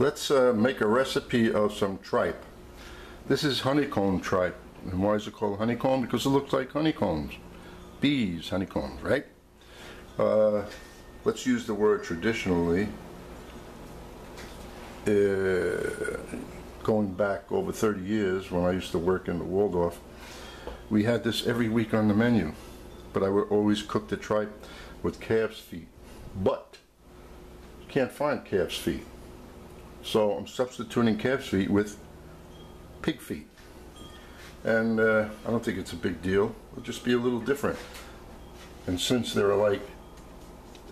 Let's make a recipe of some tripe. This is honeycomb tripe. And why is it called honeycomb? Because it looks like honeycombs. Bees, honeycombs, right? Let's use the word traditionally. Going back over 30 years when I used to work in the Waldorf, we had this every week on the menu. But I would always cook the tripe with calf's feet. But you can't find calf's feet. So I'm substituting calf's feet with pig feet. And I don't think it's a big deal. It'll just be a little different. And since they're like,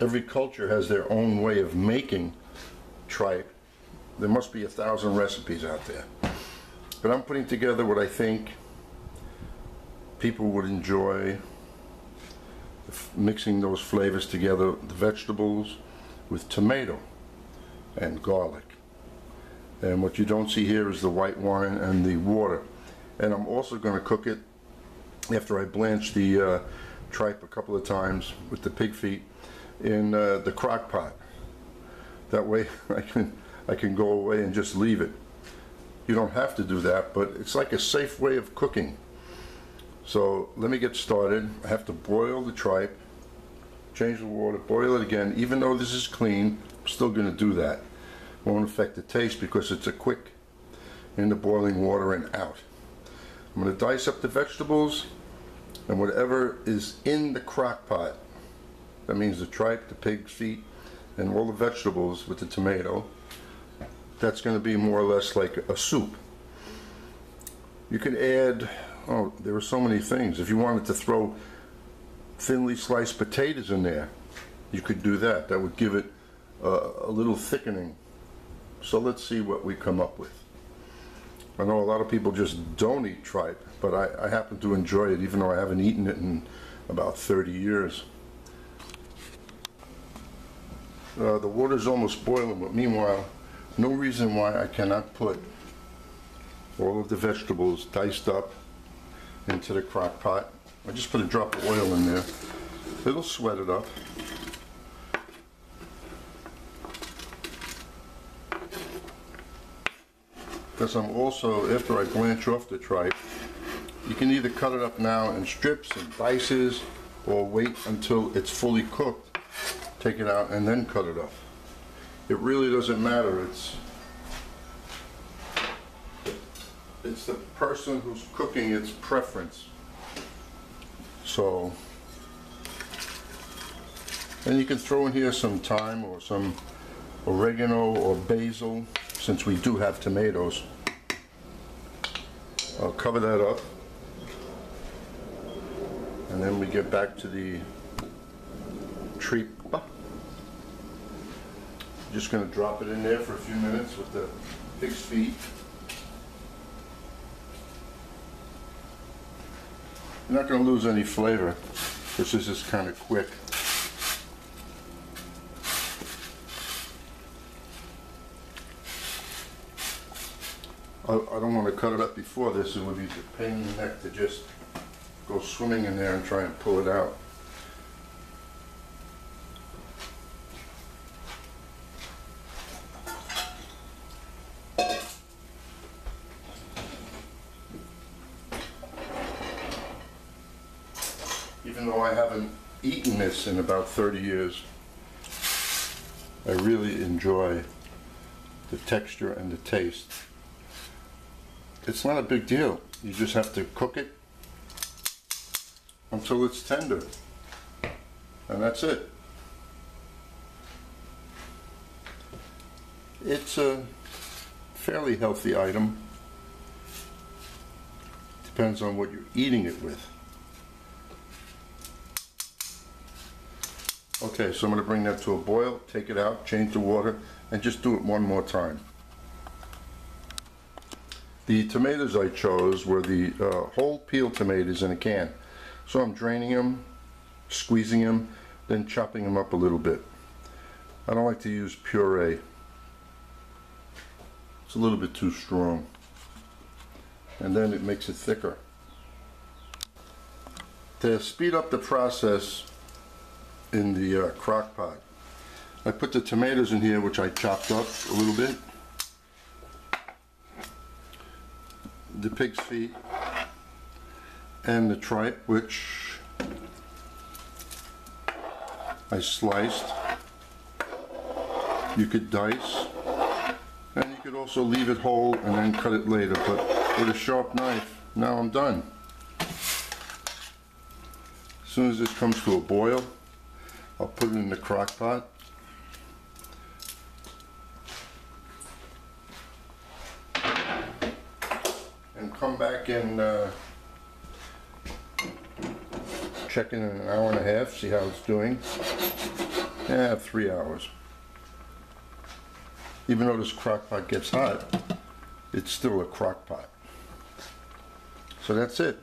every culture has their own way of making tripe, there must be 1,000 recipes out there. But I'm putting together what I think people would enjoy, mixing those flavors together, the vegetables with tomato and garlic. And what you don't see here is the white wine and the water. And I'm also going to cook it after I blanch the tripe a couple of times with the pig feet in the crock pot. That way I can go away and just leave it. You don't have to do that, but it's like a safe way of cooking. So let me get started. I have to boil the tripe, change the water, boil it again. Even though this is clean, I'm still going to do that. Won't affect the taste because it's a quick in the boiling water and out. I'm going to dice up the vegetables and whatever is in the crock pot. That means the tripe, the pig's feet, and all the vegetables with the tomato. That's going to be more or less like a soup. You can add, oh, there are so many things. If you wanted to throw thinly sliced potatoes in there, you could do that. That would give it a little thickening. So let's see what we come up with. I know a lot of people just don't eat tripe, but I happen to enjoy it, even though I haven't eaten it in about 30 years. The water's almost boiling, but meanwhile, no reason why I cannot put all of the vegetables diced up into the crock pot. I just put a drop of oil in there. It'll sweat it up. Because I'm also, after I blanch off the tripe, you can either cut it up now in strips and dices, or wait until it's fully cooked, take it out and then cut it up. It really doesn't matter. It's the person who's cooking its preference. So, and you can throw in here some thyme or some oregano or basil, since we do have tomatoes. I'll cover that up, and then we get back to the tripe. Just going to drop it in there for a few minutes with the pig's feet. You're not going to lose any flavor because this is kind of quick. I don't want to cut it up before this. It would be a pain in the neck to just go swimming in there and try and pull it out. Even though I haven't eaten this in about 30 years, I really enjoy the texture and the taste. It's not a big deal. You just have to cook it until it's tender, and that's it. It's a fairly healthy item. Depends on what you're eating it with. Okay, so I'm going to bring that to a boil, take it out, change the water, and just do it one more time. The tomatoes I chose were the whole peeled tomatoes in a can. So I'm draining them, squeezing them, then chopping them up a little bit. I don't like to use puree. It's a little bit too strong. And then it makes it thicker. To speed up the process in the crock pot, I put the tomatoes in here, which I chopped up a little bit. the pig's feet and the tripe, which I sliced. You could dice, and you could also leave it whole and then cut it later, but with a sharp knife, now I'm done. As soon as this comes to a boil, I'll put it in the crock pot. And come back and check in an hour and a half, see how it's doing. Yeah, 3 hours. Even though this crock pot gets hot, it's still a crock pot. So that's it.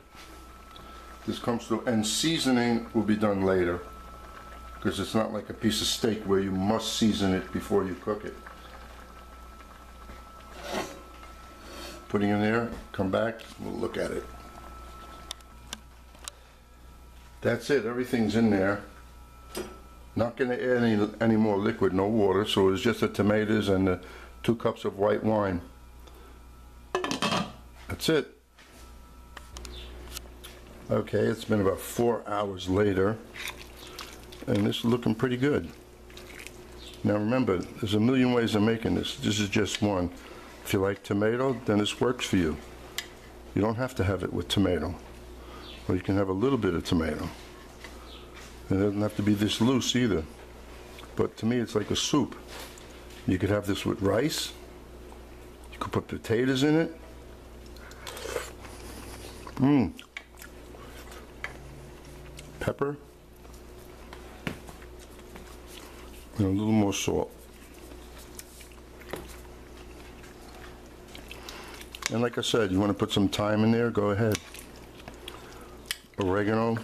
This comes to, and seasoning will be done later, because it's not like a piece of steak where you must season it before you cook it. Putting in there, come back, we'll look at it. That's it, everything's in there. Not going to add any more liquid, no water, so it's just the tomatoes and the 2 cups of white wine. That's it. Okay, it's been about 4 hours later, and this is looking pretty good. Now remember, there's a million ways of making this. This is just one. If you like tomato, then this works for you. You don't have to have it with tomato. Or you can have a little bit of tomato. It doesn't have to be this loose either. But to me, it's like a soup. You could have this with rice. You could put potatoes in it. Pepper. And a little more salt. And like I said, you want to put some thyme in there, go ahead. Oregano.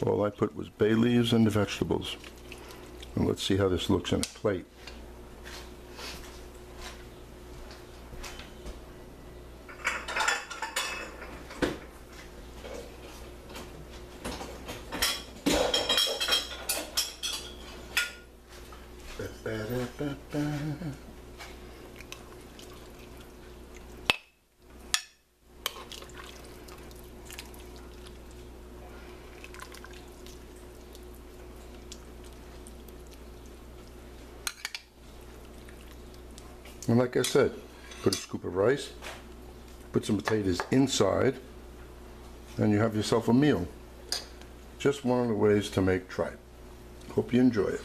All I put was bay leaves and the vegetables. And let's see how this looks in a plate. And like I said, put a scoop of rice, put some potatoes inside, and you have yourself a meal. Just one of the ways to make tripe. Hope you enjoy it.